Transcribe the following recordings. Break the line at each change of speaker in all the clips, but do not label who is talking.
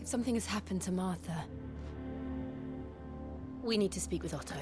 Something has happened to Martha. We need to speak with Otto.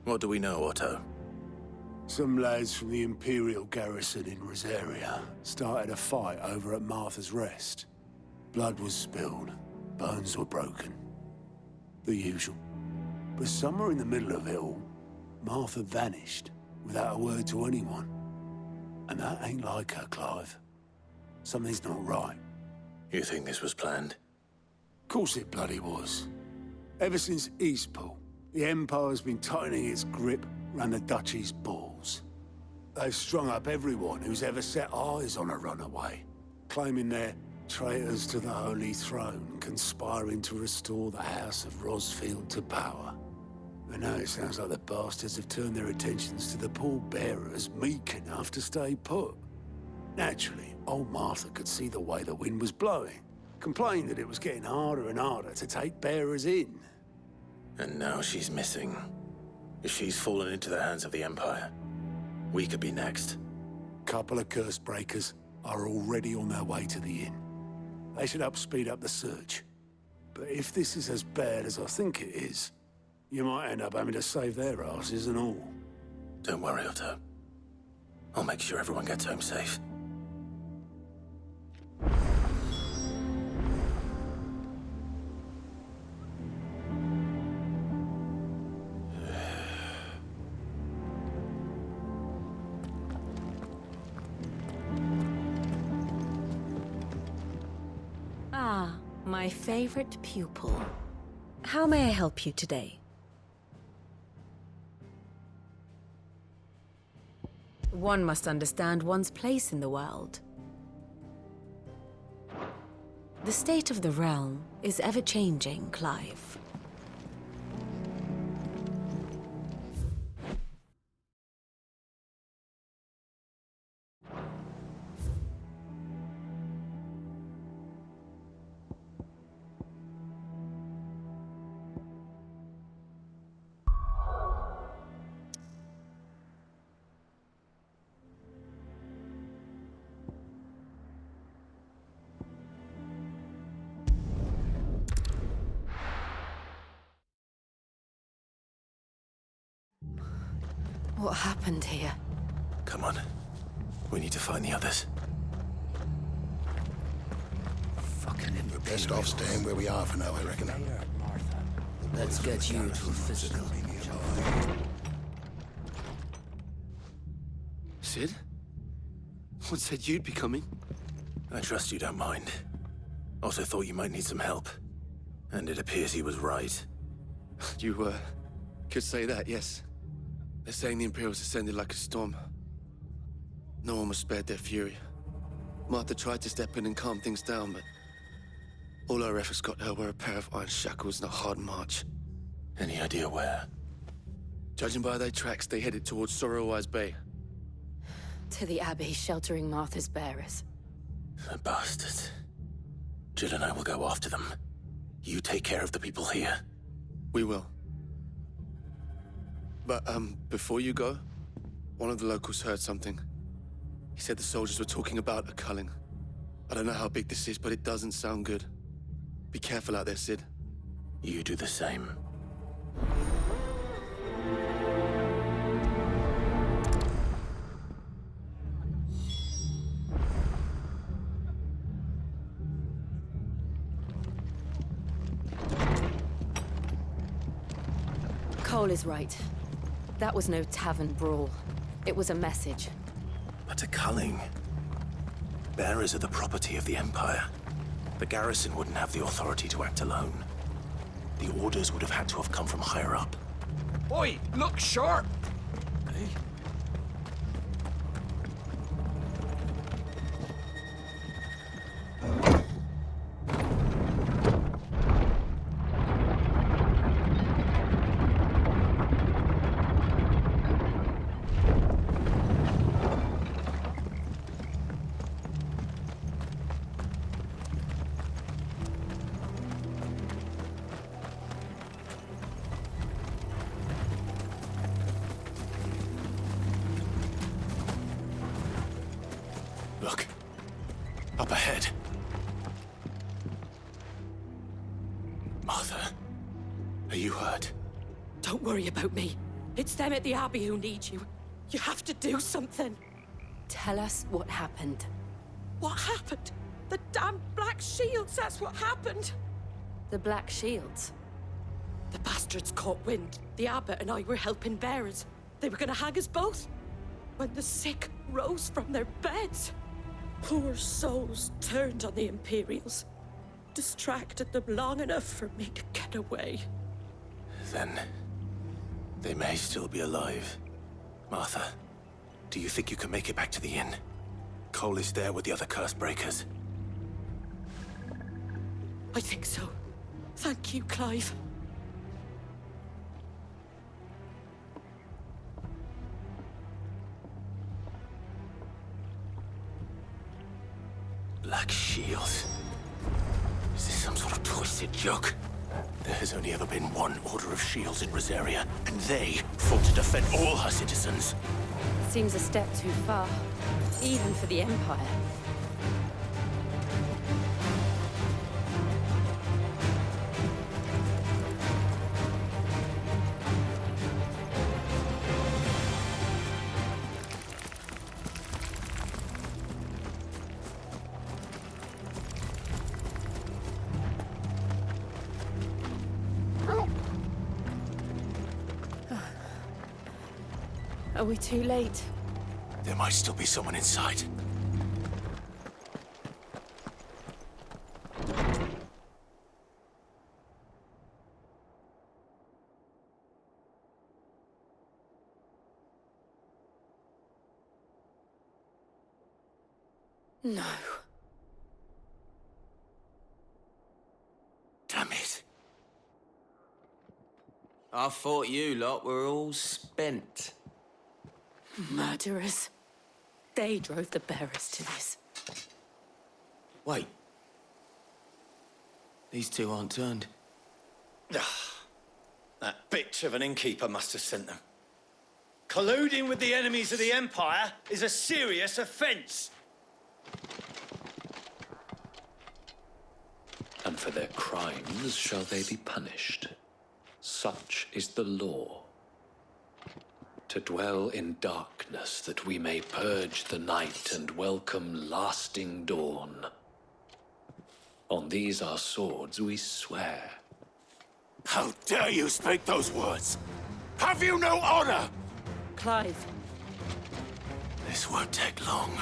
What do we know, Otto?
Some lads from the Imperial garrison in Rosaria started a fight over at Martha's Rest. Blood was spilled, bones were broken. The usual. But somewhere in the middle of it all, Martha vanished without a word to anyone. And that ain't like her, Clive. Something's not right.
You think this was planned?
Of course it bloody was. Ever since Eastpool, the Empire's been tightening its grip around the Duchy's balls. They've strung up everyone who's ever set eyes on a runaway, claiming they're traitors to the Holy Throne, conspiring to restore the House of Rosfield to power. And now it sounds like the bastards have turned their attentions to the pallbearers meek enough to stay put. Naturally, old Martha could see the way the wind was blowing, complained that it was getting harder and harder to take bearers in.
And now she's missing. If she's fallen into the hands of the Empire, we could be next.
Couple of curse breakers are already on their way to the inn. They should help speed up the search. But if this is as bad as I think it is, you might end up having to save their asses and all.
Don't worry, Otto. I'll make sure everyone gets home safe.
Ah, my favorite pupil. How may I help you today? One must understand one's place in the world. The state of the realm is ever-changing, Clive. What happened here?
Come on. We need to find the others.
Fucking We're best off staying where we are for now, I reckon.
Let's get you to a physical.
Sid? What said you'd be coming?
I trust you don't mind. Also thought you might need some help. And it appears he was right.
You, could say that, yes. They're saying the Imperials ascended like a storm. No one was spared their fury. Martha tried to step in and calm things down, but all our efforts got her were a pair of iron shackles and a hard march.
Any idea where?
Judging by their tracks, they headed towards Sorrowwise Bay.
To the Abbey sheltering Martha's bearers.
The bastards. Jill and I will go after them. You take care of the people here.
We will. But, before you go, one of the locals heard something. He said the soldiers were talking about a culling. I don't know how big this is, but it doesn't sound good. Be careful out there, Sid.
You do the same.
Cole is right. That was no tavern brawl. It was a message.
But a culling. Bearers are the property of the Empire. The garrison wouldn't have the authority to act alone. The orders would have had to have come from higher up.
Oi, look sharp! Hey?
Look. Up ahead. Martha, are you hurt?
Don't worry about me. It's them at the Abbey who need you. You have to do something.
Tell us what happened.
What happened? The damn Black Shields, that's what happened.
The Black Shields.
The bastards caught wind. The Abbot and I were helping bearers. They were gonna hang us both. When the sick rose from their beds. Poor souls turned on the Imperials. Distracted them long enough for me to get away.
Then... they may still be alive. Martha, do you think you can make it back to the inn? Cole is there with the other curse breakers.
I think so. Thank you, Clive.
Black Shields. Is this some sort of twisted joke? There has only ever been one Order of Shields in Rosaria, and they fought to defend all her citizens.
Seems a step too far. Even for the Empire. Are we too late?
There might still be someone inside.
No.
Damn it.
I thought you lot were all spent.
Murderers. They drove the bearers to this.
Wait. These two aren't turned.
That bitch of an innkeeper must have sent them. Colluding with the enemies of the Empire is a serious offence.
And for their crimes shall they be punished. Such is the law. To dwell in darkness that we may purge the night and welcome lasting dawn. On these our swords we swear.
How dare you speak those words? Have you no honor?
Clive.
This won't take long.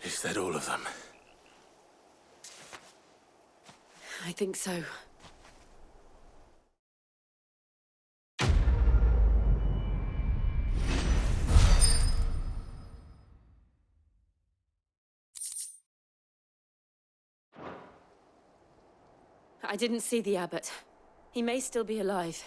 Is that all of them?
I think so. I didn't see the abbot. He may still be alive.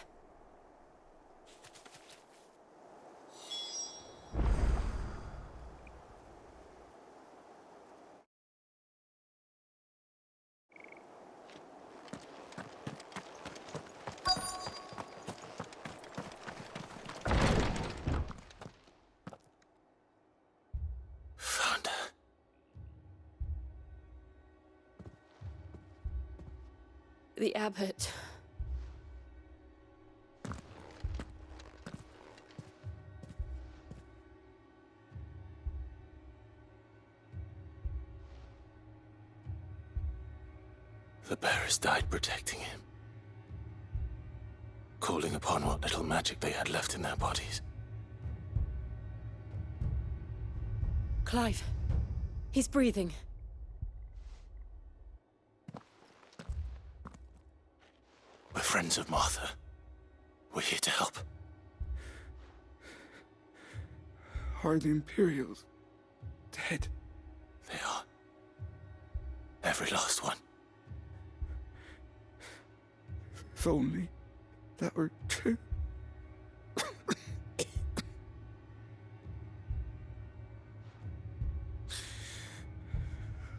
Found her.
The abbot.
The bearers died protecting him. Calling upon what little magic they had left in their bodies.
Clive. He's breathing.
We're friends of Martha. We're here to help.
Are the Imperials dead?
They are. Every last one.
If only that were true.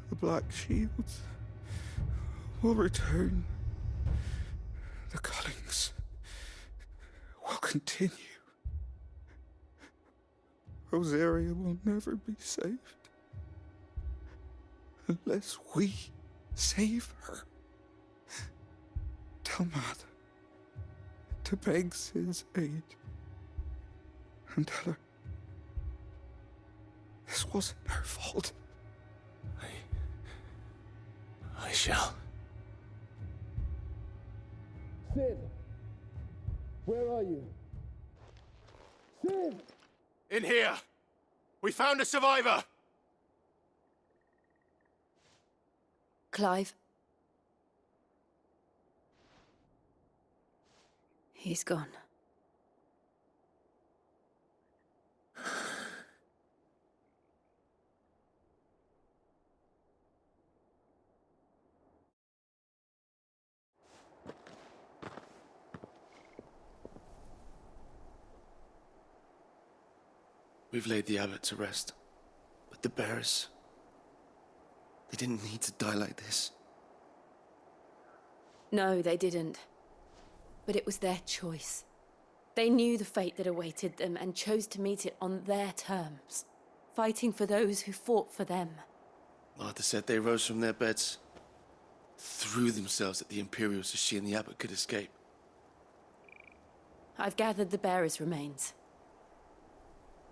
The Black Shields will return. The Cullings will continue. Rosaria will never be saved unless we save her. Tell Matt to beg Sid's aid and tell her this wasn't her fault.
I shall.
Sid! Where are you? Sid!
In here! We found a survivor!
Clive. He's gone.
We've laid the abbot to rest. But the bearers... they didn't need to die like this.
No, they didn't. But it was their choice. They knew the fate that awaited them and chose to meet it on their terms, fighting for those who fought for them.
Martha said they rose from their beds, threw themselves at the Imperials so she and the abbot could escape.
I've gathered the bearers' remains.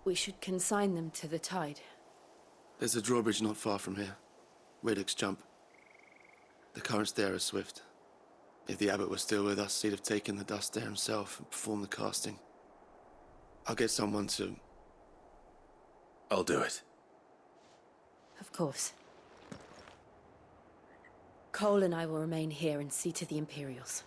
We should consign them to the tide.
There's a drawbridge not far from here. Reddick's Jump. The currents there are swift. If the abbot was still with us, he'd have taken the dust there himself and performed the casting. I'll get someone to...
I'll do it.
Of course. Cole and I will remain here and see to the Imperials.